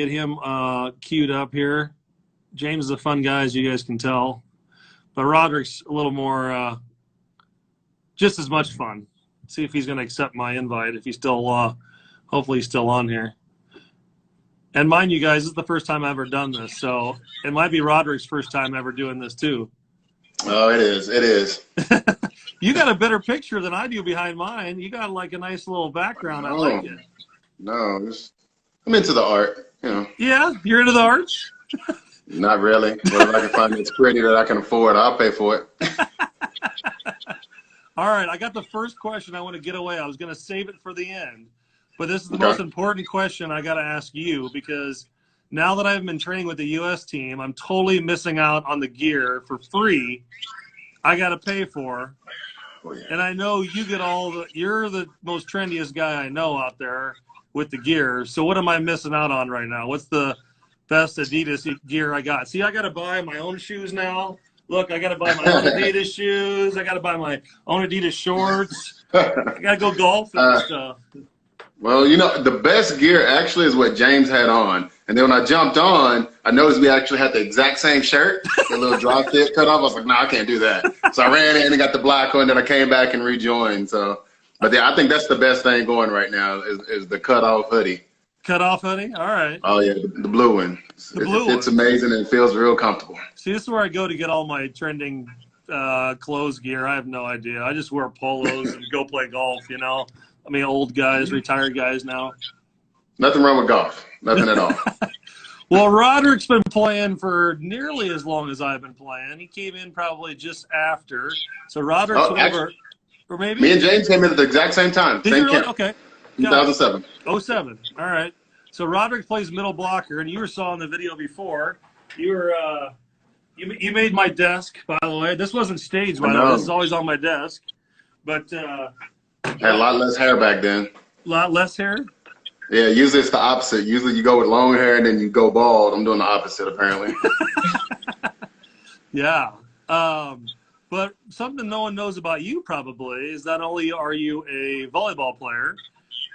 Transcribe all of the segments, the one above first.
Get him queued up here. James is a fun guy, as you guys can tell. But Roderick's a little more, just as much fun. See if he's going to accept my invite, if he's still, hopefully he's still on here. And mind you guys, this is the first time I've ever done this, so it might be Roderick's first time ever doing this too. Oh, it is. It is. You got a better picture than I do behind mine. You got like a nice little background. I like it. No, I'm into the art, you know. Yeah, you're into the art? Not really. But if I can find it's pretty that I can afford, I'll pay for it. All right, I got the first question I want to get away. I was going to save it for the end. But this is the most important question I got to ask you, because now that I've been training with the U.S. team, I'm totally missing out on the gear for free. I got to pay for. Oh, yeah. And I know you get you're the most trendiest guy I know out there with the gear. So what am I missing out on right now? What's the best Adidas gear I got? See, I got to buy my own shoes now. Look, I got to buy my own Adidas shoes. I got to buy my own Adidas shorts. I got to go golfing and stuff. Well, you know, the best gear actually is what James had on. And then when I jumped on, I noticed we actually had the exact same shirt, the little drop fit cut off. I was like, no, I can't do that. So I ran in and got the black one, then I came back and rejoined. So, but yeah, I think that's the best thing going right now is the cut off hoodie. Cut off hoodie? All right. Oh, yeah, the blue one. It's amazing and it feels real comfortable. See, this is where I go to get all my trending clothes gear. I have no idea. I just wear polos and go play golf, you know. I mean, old guys, retired guys now. Nothing wrong with golf. Nothing at all. Well, Roderick's been playing for nearly as long as I've been playing. He came in probably just after. So Roderick's over. Or maybe me and James came in at the exact same time. Did same you really? camp. Okay. 2007. 07. All right. So Roderick plays middle blocker, and you saw in the video before. You were you made my desk, by the way. This wasn't staged, by the way. This is always on my desk. But had a lot less hair back then. A lot less hair? Yeah, usually it's the opposite. Usually you go with long hair and then you go bald. I'm doing the opposite, apparently. Yeah. But something no one knows about you probably is not only are you a volleyball player,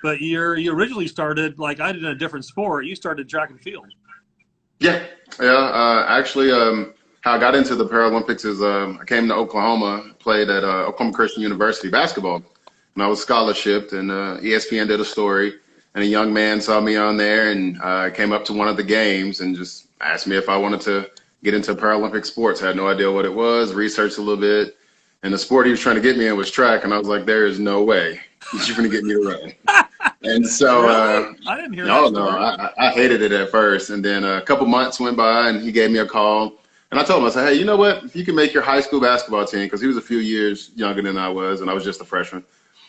but you originally started, like I did, in a different sport. You started track and field. Yeah. Actually, how I got into the Paralympics is I came to Oklahoma, played at Oklahoma Christian University basketball. And I was scholarshiped, and ESPN did a story, and a young man saw me on there and came up to one of the games and just asked me if I wanted to get into Paralympic sports. I had no idea what it was, researched a little bit, and the sport he was trying to get me in was track, and I was like, there is no way that you're going to get me to run. And so really? I didn't hear that story. I hated it at first, and then a couple months went by, and he gave me a call, and I told him, I said, hey, you know what, if you can make your high school basketball team, because he was a few years younger than I was, and I was just a freshman,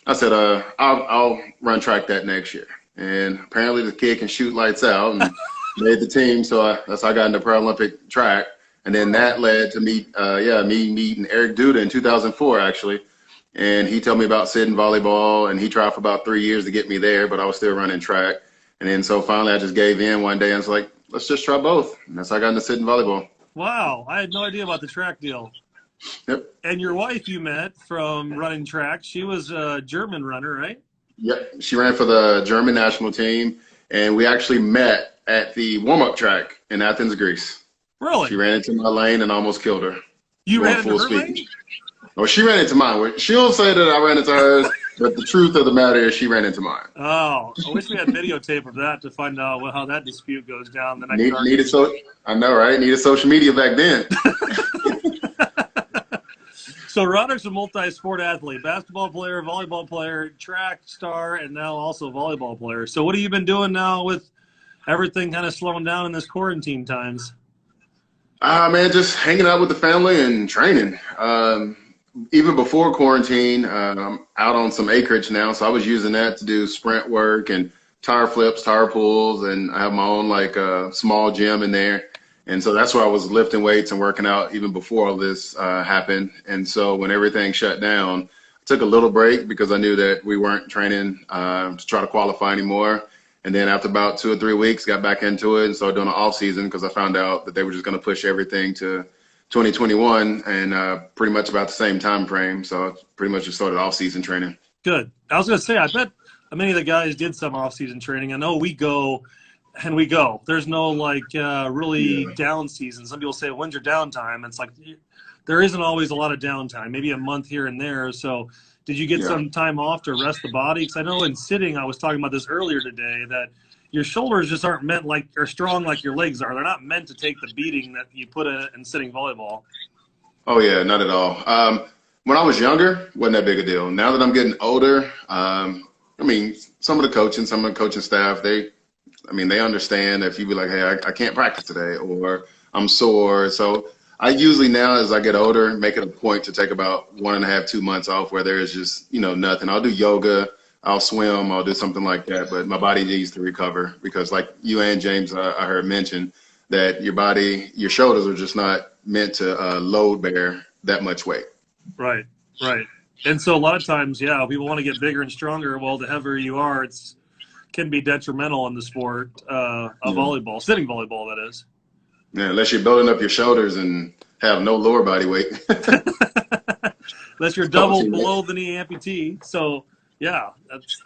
I said, I'll run track that next year. And apparently the kid can shoot lights out and made the team. So that's how I got into Paralympic track. And then that led to me meeting Eric Duda in 2004, actually. And he told me about sitting volleyball, and he tried for about 3 years to get me there, but I was still running track. And then so finally I just gave in one day and was like, let's just try both. And that's how I got into sitting volleyball. Wow. I had no idea about the track deal. Yep. And your wife you met from running track. She was a German runner, right? Yep. She ran for the German national team, and we actually met at the warm-up track in Athens, Greece. Really? She ran into my lane and almost killed her. You ran into her lane? Oh, she ran into mine. She'll say that I ran into hers, but the truth of the matter is she ran into mine. Oh, I wish we had videotape of that to find out how that dispute goes down the next I know, right? Needed social media back then. So Roderick's a multi-sport athlete, basketball player, volleyball player, track star, and now also volleyball player. So what have you been doing now with everything kind of slowing down in this quarantine times? Man, just hanging out with the family and training. Even before quarantine, I'm out on some acreage now, so I was using that to do sprint work and tire flips, tire pulls, and I have my own small gym in there. And so that's where I was lifting weights and working out even before all this happened. And so when everything shut down, I took a little break because I knew that we weren't training to try to qualify anymore. And then after about 2 or 3 weeks, got back into it and started doing an off season because I found out that they were just going to push everything to 2021 and pretty much about the same time frame. So I pretty much just started off season training. Good. I was going to say, I bet many of the guys did some off season training. I know we go and we go. There's no like really Yeah. down season. Some people say, when's your downtime? It's like there isn't always a lot of downtime, maybe a month here and there. So did you get Yeah. some time off to rest the body? Because I know in sitting, I was talking about this earlier today, that your shoulders just aren't meant like are strong like your legs are. They're not meant to take the beating that you put in sitting volleyball. Oh yeah, not at all. When I was younger, wasn't that big a deal. Now that I'm getting older, I mean, some of the coaching staff, they understand if you be like, hey, I can't practice today, or I'm sore. So I usually now, as I get older, make it a point to take about 1.5, 2 months off where there is just, nothing. I'll do yoga, I'll swim, I'll do something like that. But my body needs to recover because like you and James, I heard mention that your shoulders are just not meant to load bear that much weight. Right, right. And so a lot of times, yeah, people want to get bigger and stronger. Well, the heavier you are, it's can be detrimental in the sport of Yeah. volleyball, sitting volleyball, that is. Yeah, unless you're building up your shoulders and have no lower body weight. Unless you're double Coaching, below the knee amputee. So, yeah,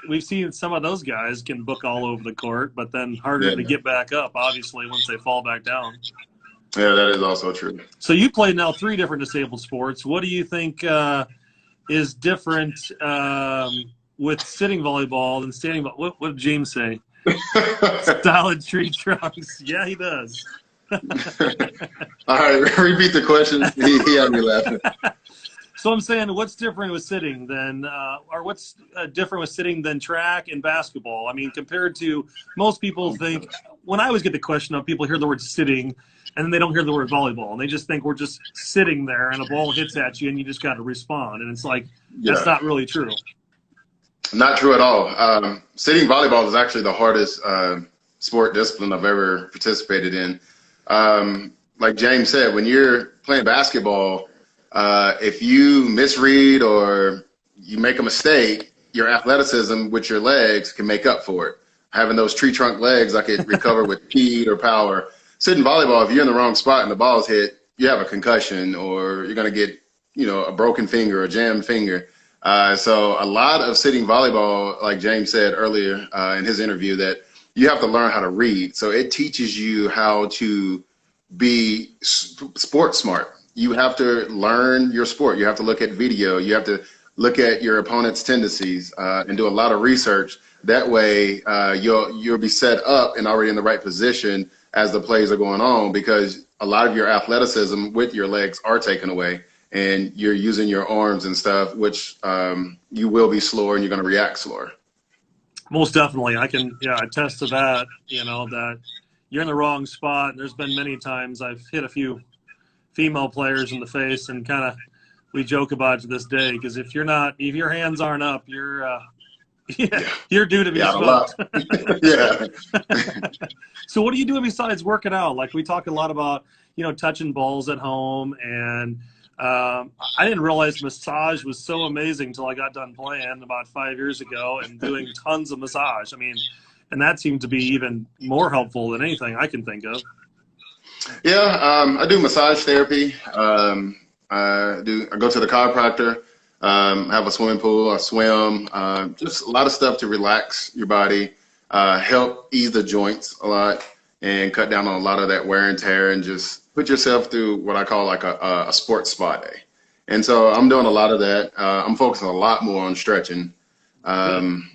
we've seen some of those guys can book all over the court, but then harder yeah, to get back up, obviously, once they fall back down. yeah, that is also true. So you play now 3 different disabled sports. What do you think is different with sitting volleyball than standing volleyball? What did James say? Solid tree trunks. Yeah, he does. All right, repeat the question. He had me laughing. So I'm saying, what's different with sitting than, or what's different with sitting than track and basketball? I mean, compared to most people think, when I always get the question of people hear the word sitting and then they don't hear the word volleyball and they just think we're just sitting there and a ball hits at you and you just got to respond. And it's like, that's not really true. Not true at all. Sitting volleyball is actually the hardest sport discipline I've ever participated in. Like James said, when you're playing basketball, if you misread or you make a mistake, your athleticism with your legs can make up for it. Having those tree trunk legs, I could recover with speed or power. Sitting volleyball, if you're in the wrong spot and the ball's hit, you have a concussion or you're going to get, a broken finger or jammed finger. So a lot of sitting volleyball, like James said earlier in his interview, that you have to learn how to read. So it teaches you how to be sport smart. You have to learn your sport. You have to look at video. You have to look at your opponent's tendencies and do a lot of research. That way, you'll be set up and already in the right position as the plays are going on, because a lot of your athleticism with your legs are taken away, and you're using your arms and stuff, which you will be slower and you're going to react slower. Most definitely. I can, attest to that, that you're in the wrong spot. There's been many times I've hit a few female players in the face, and kind of we joke about it to this day, because if your hands aren't up, you're you're due to be smoked. Yeah. So what are you doing besides working out? Like, we talk a lot about, touching balls at home, and I didn't realize massage was so amazing until I got done playing about 5 years ago and doing tons of massage. I mean, and that seemed to be even more helpful than anything I can think of. Yeah, I do massage therapy. I go to the chiropractor, have a swimming pool, I swim, just a lot of stuff to relax your body, help ease the joints a lot and cut down on a lot of that wear and tear, and just put yourself through what I call like a sports spa day. And so I'm doing a lot of that. I'm focusing a lot more on stretching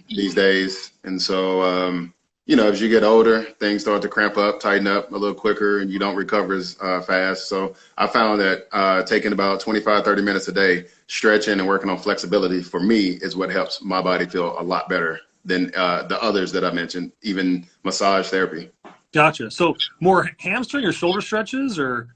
these days. And so, as you get older, things start to cramp up, tighten up a little quicker, and you don't recover as fast. So I found that taking about 25, 30 minutes a day, stretching and working on flexibility for me is what helps my body feel a lot better than the others that I mentioned, even massage therapy. Gotcha. So more hamstring or shoulder stretches, or?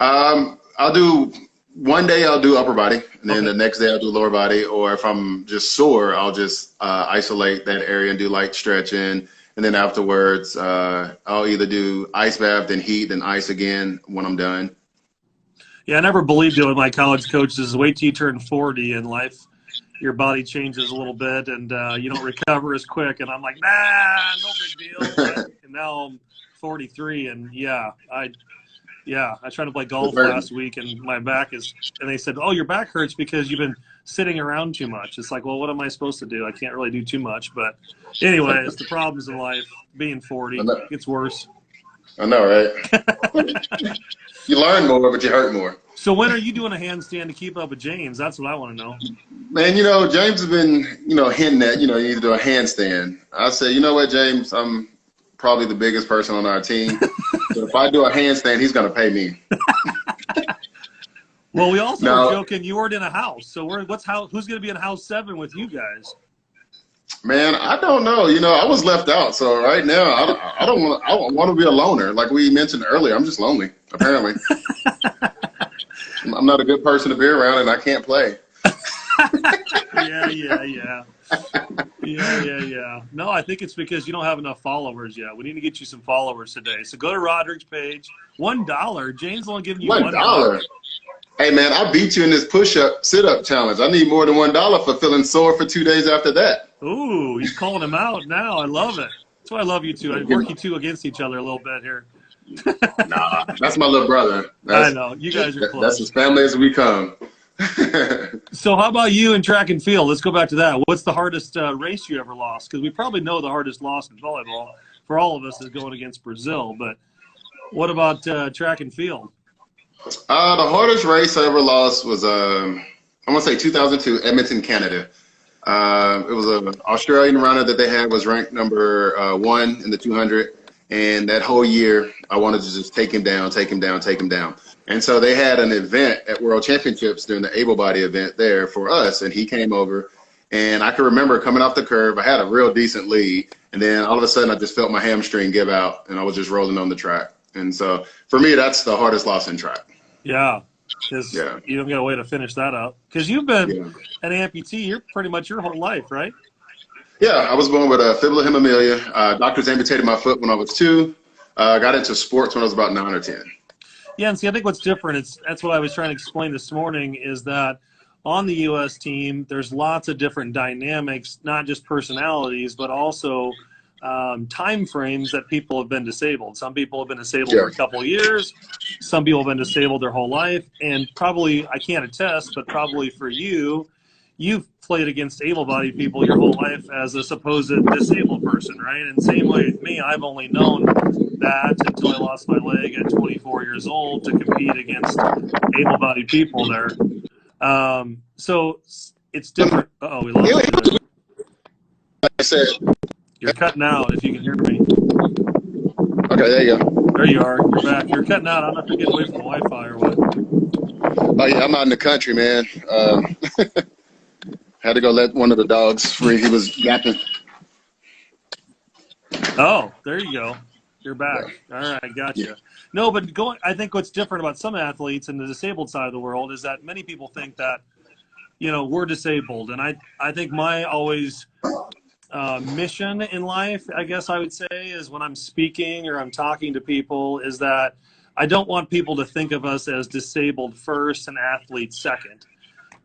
I'll do one day I'll do upper body, and then the next day I'll do lower body. Or if I'm just sore, I'll just isolate that area and do light stretching. And then afterwards, I'll either do ice bath, then heat, then ice again when I'm done. Yeah, I never believed it with my college coaches. Wait till you turn 40 in life, your body changes a little bit, and you don't recover as quick. And I'm like, nah, no big deal. And now I'm 43, and yeah, Yeah, I tried to play golf last week, and my back is. And they said, "Oh, your back hurts because you've been sitting around too much." It's like, well, what am I supposed to do? I can't really do too much. But, anyways, the problems in life. Being 40, it's worse. I know, right? You learn more, but you hurt more. So when are you doing a handstand to keep up with James? That's what I want to know. Man, James has been, hinting at, you need to do a handstand. I said, you know what, James, I'm probably the biggest person on our team. So if I do a handstand, he's going to pay me. Well, we also were joking you weren't in a house. So who's going to be in house 7 with you guys? Man, I don't know. I was left out. So right now, I don't want to be a loner. Like we mentioned earlier, I'm just lonely, apparently. I'm not a good person to be around, and I can't play. Yeah. No, I think it's because you don't have enough followers yet. We need to get you some followers today. So go to Roderick's page. $1. James only giving you $1. Hey, man, I beat you in this push-up, sit-up challenge. I need more than $1 for feeling sore for 2 days after that. Ooh, he's calling him out now. I love it. That's why I love you two. I work you two against each other a little bit here. Nah, that's my little brother. I know. You guys are close. That's as family as we come. So how about you in track and field? Let's go back to that. What's the hardest race you ever lost? Because we probably know the hardest loss in volleyball for all of us is going against Brazil. But what about track and field? The hardest race I ever lost was, I want to say 2002, Edmonton, Canada. It was an Australian runner that they had was ranked number 1 in the 200. And that whole year, I wanted to just take him down. And so they had an event at World Championships during the able body event there for us. And he came over. And I can remember coming off the curve. I had a real decent lead. And then all of a sudden, I just felt my hamstring give out. And I was just rolling on the track. And so for me, that's the hardest loss in track. Yeah. Because you don't get a way to finish that up. Because you've been an amputee you're pretty much your whole life, right? Yeah, I was born with a fibula hemimelia. Doctors amputated my foot when I was 2. Got into sports when I was about 9 or 10. Yeah, and see, I think what's different, that's what I was trying to explain this morning, is that on the U.S. team, there's lots of different dynamics, not just personalities, but also time frames that people have been disabled. Some people have been disabled for a couple of years. Some people have been disabled their whole life. And probably, I can't attest, but probably for you, you've played against able-bodied people your whole life as a supposed disabled person, right? And same way with me, I've only known that until I lost my leg at 24 years old to compete against able-bodied people there. So it's different. Uh-oh, we lost you. Like I said, you're cutting out if you can hear me. Okay, there you go. There you are. You're back. You're cutting out. I don't know if you're getting away from the Wi-Fi or what. Oh, yeah, I'm out in the country, man. Had to go let one of the dogs free. He was yapping. Oh, there you go. You're back. All right, gotcha. Yeah. No, but I think what's different about some athletes in the disabled side of the world is that many people think that, we're disabled. And I think my always mission in life, I guess I would say, is when I'm speaking or I'm talking to people, is that I don't want people to think of us as disabled first and athletes second.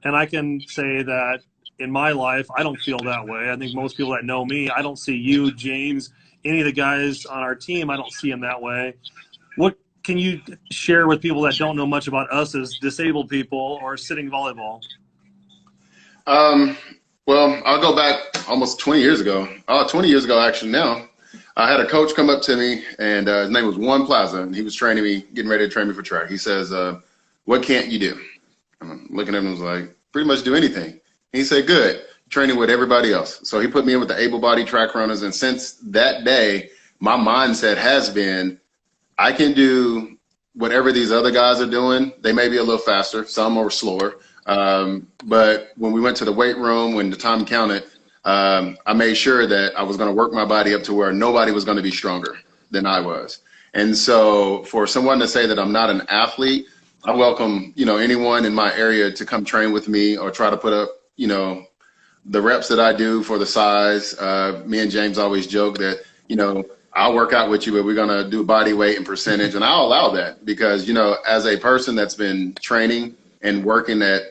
And I can say that in my life, I don't feel that way. I think most people that know me, I don't see you, James, any of the guys on our team, I don't see them that way. What can you share with people that don't know much about us as disabled people or sitting volleyball? Well, I'll go back almost 20 years ago. 20 years ago, actually, now. I had a coach come up to me, and his name was Juan Plaza, and he was training me, getting ready to train me for track. He says, what can't you do? I'm looking at him and was like, pretty much do anything. He said, good, training with everybody else. So he put me in with the able-bodied track runners, and since that day, my mindset has been, I can do whatever these other guys are doing. They may be a little faster, some are slower. But when we went to the weight room, when the time counted, I made sure that I was going to work my body up to where nobody was going to be stronger than I was. And so for someone to say that I'm not an athlete, I welcome, anyone in my area to come train with me or try to put up, the reps that I do for the size. Me and James always joke that, I'll work out with you, but we're going to do body weight and percentage. And I'll allow that because, as a person that's been training and working at,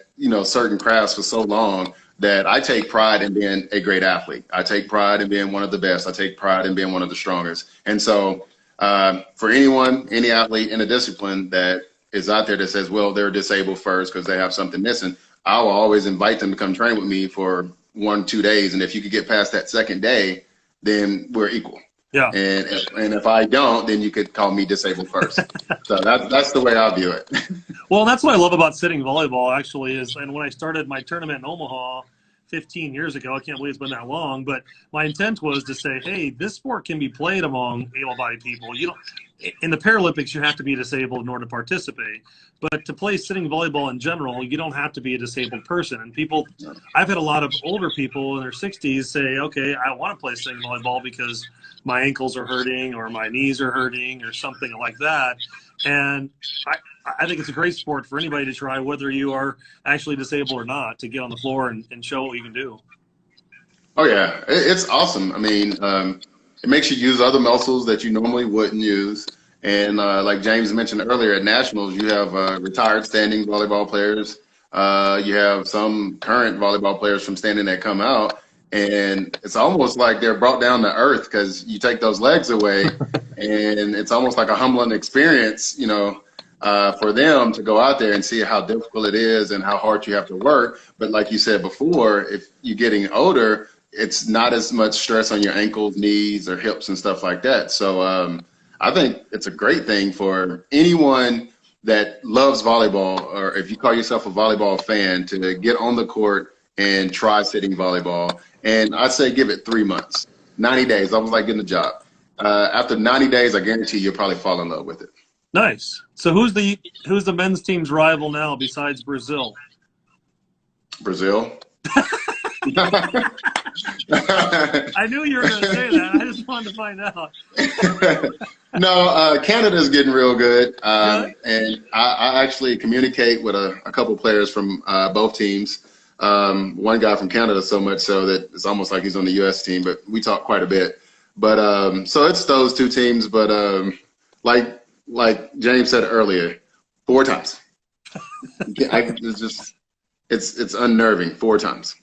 certain crafts for so long, that I take pride in being a great athlete. I take pride in being one of the best. I take pride in being one of the strongest. And so For anyone, any athlete in a discipline that is out there that says, well, they're disabled first because they have something missing, I will always invite them to come train with me for 1-2 days. And if you could get past that second day, then we're equal. Yeah. And if I don't, then you could call me disabled first. So that's the way I view it. Well, that's what I love about sitting volleyball, actually, and when I started my tournament in Omaha 15 years ago, I can't believe it's been that long, but my intent was to say, hey, this sport can be played among able-bodied people. You don't, in the Paralympics, you have to be disabled in order to participate. But to play sitting volleyball in general, you don't have to be a disabled person. And people, I've had a lot of older people in their 60s say, okay, I want to play sitting volleyball because my ankles are hurting or my knees are hurting or something like that. And I think it's a great sport for anybody to try, whether you are actually disabled or not, to get on the floor and show what you can do. Oh, yeah. It's awesome. I mean, it makes you use other muscles that you normally wouldn't use. And like James mentioned earlier, at Nationals, you have retired standing volleyball players. You have some current volleyball players from standing that come out. And it's almost like they're brought down to earth because you take those legs away. And it's almost like a humbling experience, you know, for them to go out there and see how difficult it is and how hard you have to work. But like you said before, if you're getting older, it's not as much stress on your ankles, knees, or hips and stuff like that. So I think it's a great thing for anyone that loves volleyball, or if you call yourself a volleyball fan, to get on the court and try sitting volleyball. And I'd say give it 3 months, 90 days. I was like getting a job. After 90 days, I guarantee you'll probably fall in love with it. Nice. So who's the men's team's rival now besides Brazil? Brazil. I knew you were going to say that. I just wanted to find out. No, Canada's getting real good. And I actually communicate with a couple players from both teams. One guy from Canada so much so that it's almost like he's on the U.S. team, but we talk quite a bit. But so it's those two teams. But like James said earlier, 4 times. It's unnerving 4 times.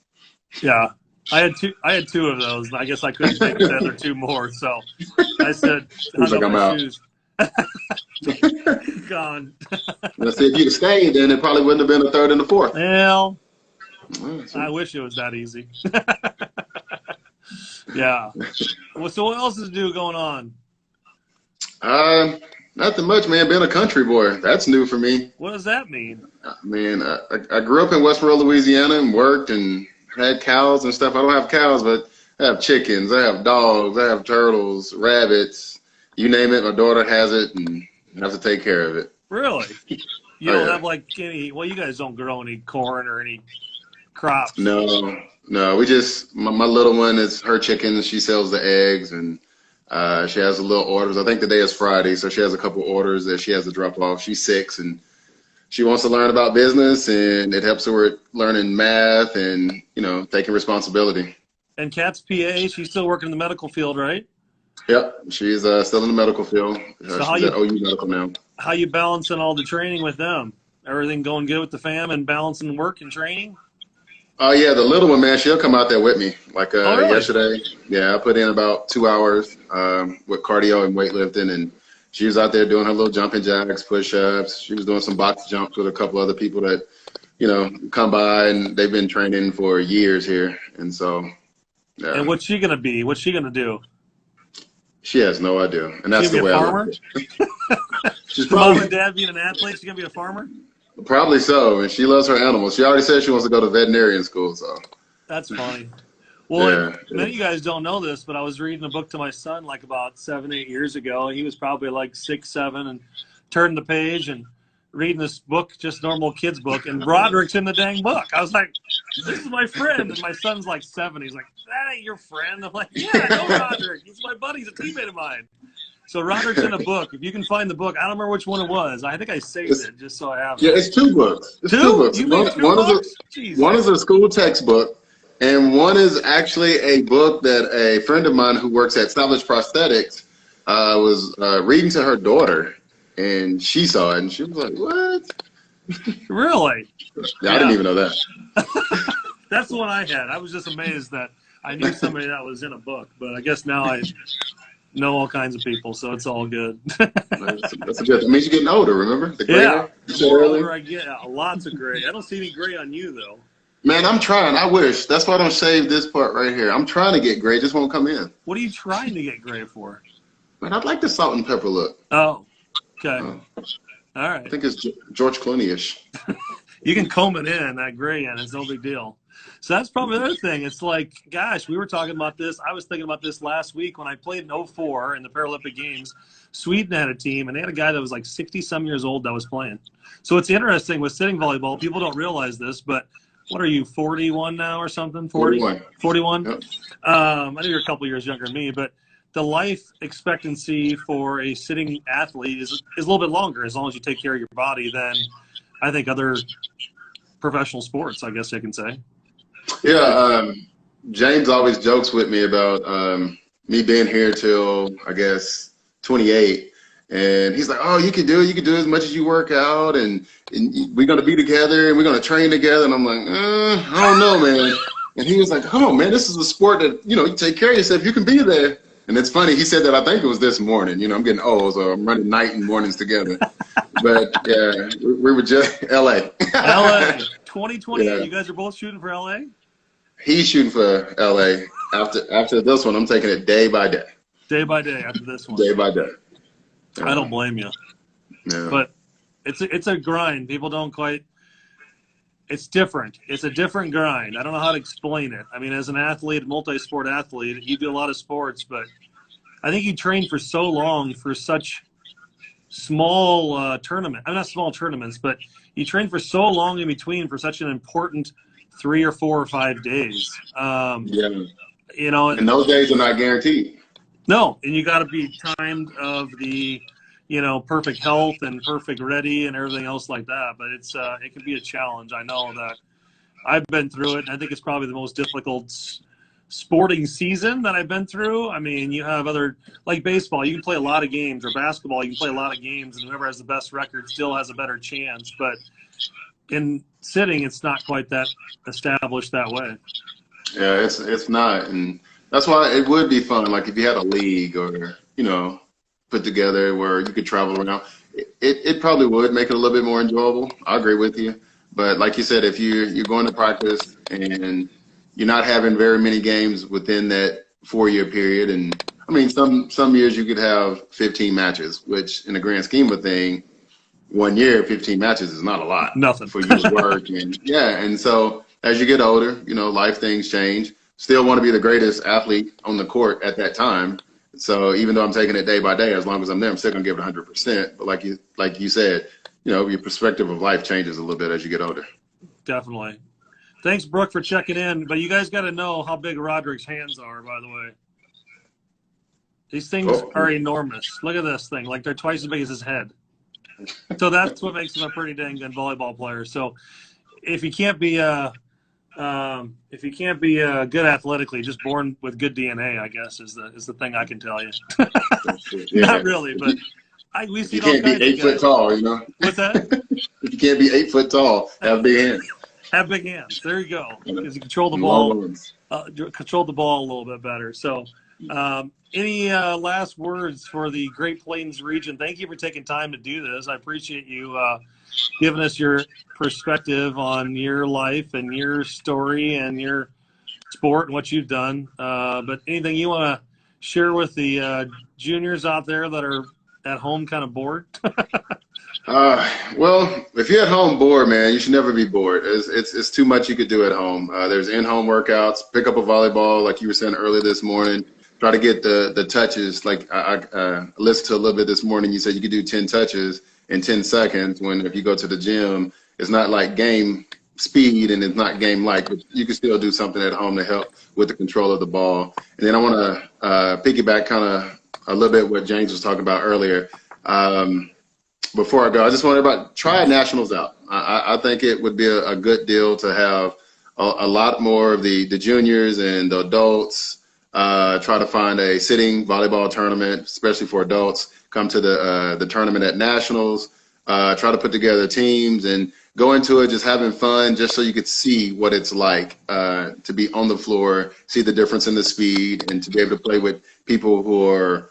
Yeah, I had two of those. I guess I couldn't think of the other 2 more, so I said, "He's like, I'm out." Shoes. Gone. Let's see, if you'd stayed, then it probably wouldn't have been a 3rd and a 4th. Well, I wish it was that easy. Yeah. So what else is new going on? Nothing much, man. Being a country boy, that's new for me. What does that mean? Man, I grew up in West Monroe, Louisiana, and worked and had cows and stuff. I don't have cows, but I have chickens, I have dogs, I have turtles, rabbits. You name it, my daughter has it, and I have to take care of it. Really? You don't have like any? Well, you guys don't grow any corn or any crops. No. We just my little one is her chickens. She sells the eggs, and she has a little orders. I think today is Friday, so she has a couple orders that she has to drop off. She's 6, and she wants to learn about business, and it helps her with learning math and, you know, taking responsibility. And Kat's PA, she's still working in the medical field, right? Yep, she's still in the medical field. So she's at OU Medical now. How you balancing all the training with them? Everything going good with the fam and balancing work and training? Oh, yeah, the little one, man, she'll come out there with me. Like really? Yesterday, yeah, I put in about 2 hours with cardio and weightlifting, and she was out there doing her little jumping jacks, push-ups. She was doing some box jumps with a couple other people that, you know, come by, and they've been training for years here. And so, yeah. And what's she going to be? What's she going to do? She has no idea. And that's the way I look at it. She's probably, Mom and Dad being an athlete, she's going to be a farmer? Probably so. And she loves her animals. She already said she wants to go to veterinarian school. So that's funny. Well, many of you guys don't know this, but I was reading a book to my son like about 7, 8 years ago. He was probably like 6, 7, and turned the page and reading this book, just normal kid's book, and Roderick's in the dang book. I was like, this is my friend. And my son's like 7. He's like, that ain't your friend. I'm like, yeah, I know Roderick. He's my buddy. He's a teammate of mine. So Roderick's in a book. If you can find the book, I don't remember which one it was. I think I saved it just so I have it. Yeah, it's 2 books. It's 2 books. You made 2 books? One is a school textbook, and one is actually a book that a friend of mine who works at Salvage Prosthetics was reading to her daughter, and she saw it, and she was like, what? Really? Yeah, I didn't even know that. That's the one I had. I was just amazed that I knew somebody that was in a book, but I guess now know all kinds of people, so it's all good. That's a good. It means you're getting older. Remember the gray Yeah, hair? the more older I get, lots of gray. I don't see any gray on you though. Man, I'm trying. I wish. That's why I don't shave this part right here. I'm trying to get gray. Just won't come in. What are you trying to get gray for? Man, I'd like the salt and pepper look. Oh, okay. All right. I think it's George Clooney-ish. You can comb it in, that gray in. It's no big deal. So that's probably the other thing. It's like, gosh, we were talking about this. I was thinking about this last week when I played in 2004 in the Paralympic Games. Sweden had a team, and they had a guy that was like 60-some years old that was playing. So it's interesting with sitting volleyball. People don't realize this, but what are you, 41 now or something? 41. 41? Yep. I think you're a couple years younger than me, but the life expectancy for a sitting athlete is a little bit longer as long as you take care of your body than I think other professional sports, I guess I can say. Yeah, James always jokes with me about me being here till, I guess, 28. And he's like, oh, you can do it. You can do as much as you work out, and we're going to be together, and we're going to train together. And I'm like, I don't know, man. And he was like, oh, man, this is a sport that, you take care of yourself. You can be there. And it's funny. He said that I think it was this morning. I'm getting old, so I'm running night and mornings together. But, yeah, we were just L.A. L.A. 2020. Yeah. You guys are both shooting for L.A.? He's shooting for L.A. After this one, I'm taking it day by day. Day by day after this one. Day by day. I don't blame you. Yeah. But it's a grind. People don't quite – it's different. It's a different grind. I don't know how to explain it. I mean, as an athlete, multi-sport athlete, you do a lot of sports, but I think you train for so long for such small tournament. I'm not small tournaments, but you train for so long in between for such an important 3 or 4 or 5 days. Yeah. And those days are not guaranteed. No, and you got to be timed of the, perfect health and perfect ready and everything else like that. But it can be a challenge. I know that I've been through it. And I think it's probably the most difficult sporting season that I've been through. I mean, you have like baseball, you can play a lot of games, or basketball, you can play a lot of games, and whoever has the best record still has a better chance. But in sitting, it's not quite that established that way. Yeah, it's not. And that's why it would be fun, like if you had a league or, put together where you could travel around. It probably would make it a little bit more enjoyable. I agree with you. But like you said, if you're going to practice and you're not having very many games within that 4-year period, and I mean, some years you could have 15 matches, which in the grand scheme of thing, 1 year, 15 matches is not a lot. Nothing. For you to work. And so as you get older, life things change. Still want to be the greatest athlete on the court at that time. So even though I'm taking it day by day, as long as I'm there, I'm still going to give it 100%. But like you said, your perspective of life changes a little bit as you get older. Definitely. Thanks, Brooke, for checking in. But you guys got to know how big Roderick's hands are, by the way. These things are enormous. Look at this thing. Like, they're twice as big as his head. So that's what makes him a pretty dang good volleyball player. So if you can't be good athletically, just born with good DNA, I guess is the thing I can tell you. Yeah. Not really, but we see you all can't kinds be 8 of foot guys. tall, What's that? If you can't be 8 foot tall, have big hands. Have big hands. There you go. Because you control the ball. Control the ball a little bit better. So, any last words for the Great Plains region? Thank you for taking time to do this. I appreciate you giving us your perspective on your life and your story and your sport and what you've done. But anything you want to share with the juniors out there that are at home kind of bored? Well, if you're at home bored, man, you should never be bored. It's too much you could do at home. There's in-home workouts. Pick up a volleyball, like you were saying earlier this morning. Try to get the touches. Like I listened to a little bit this morning. You said you could do 10 touches in 10 seconds. When if you go to the gym, it's not like game speed and it's not game like, but you can still do something at home to help with the control of the ball. And then I want to piggyback kind of a little bit what James was talking about earlier. Before I go, I just want everybody try nationals out. I think it would be a good deal to have a lot more of the juniors and the adults try to find a sitting volleyball tournament, especially for adults. Come to the tournament at nationals. Try to put together teams and go into it just having fun, just so you could see what it's like to be on the floor, see the difference in the speed, and to be able to play with people who are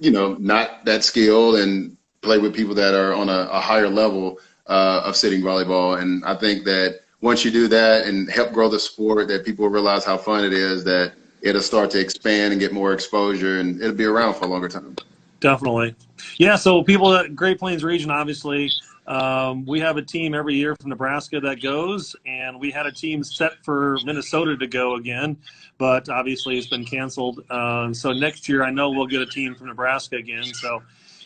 not that skilled and play with people that are on a higher level of sitting volleyball. And I think that once you do that and help grow the sport, that people realize how fun it is, that it'll start to expand and get more exposure, and it'll be around for a longer time. Definitely. Yeah, so people at Great Plains region, obviously, we have a team every year from Nebraska that goes, and we had a team set for Minnesota to go again, but obviously it's been canceled. So next year I know we'll get a team from Nebraska again. So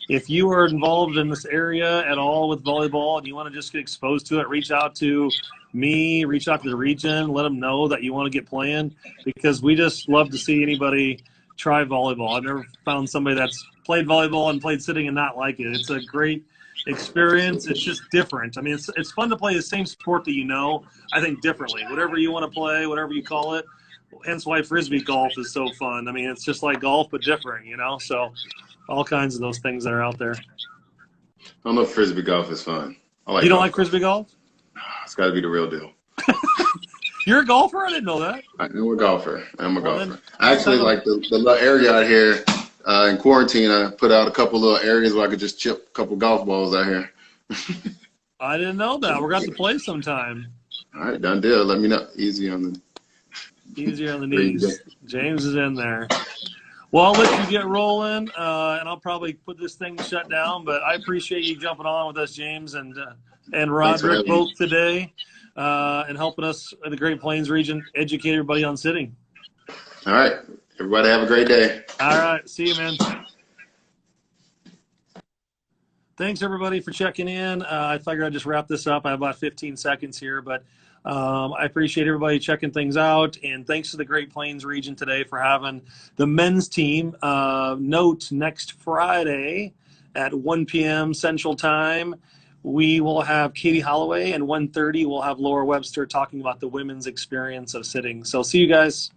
if you are involved in this area at all with volleyball and you want to just get exposed to it, reach out to me, reach out to the region, let them know that you want to get playing, because we just love to see anybody try volleyball. I've never found somebody that's played volleyball and played sitting and not like it. It's a great experience. It's just different. I mean, it's fun to play the same sport that I think differently. Whatever you want to play, whatever you call it. Hence why Frisbee golf is so fun. I mean, it's just like golf, but different, So all kinds of those things that are out there. I don't know if Frisbee golf is fun. You don't like Frisbee golf? It's got to be the real deal. You're a golfer? I didn't know that. I'm a golfer. I actually like the little area out here in quarantine. I put out a couple little areas where I could just chip a couple golf balls out here. I didn't know that. We're going to play sometime. All right, done deal. Let me know. Easier on the knees. James is in there. Well, I'll let you get rolling, and I'll probably put this thing shut down. But I appreciate you jumping on with us, James and Roderick, both today, and helping us in the Great Plains region educate everybody on sitting. All right. Everybody have a great day. All right. See you, man. Thanks, everybody, for checking in. I figured I'd just wrap this up. I have about 15 seconds here, but I appreciate everybody checking things out. And thanks to the Great Plains region today for having the men's team. Note, next Friday at 1 p.m. Central Time, we will have Katie Holloway, and 1:30 we'll have Laura Webster talking about the women's experience of sitting. So see you guys.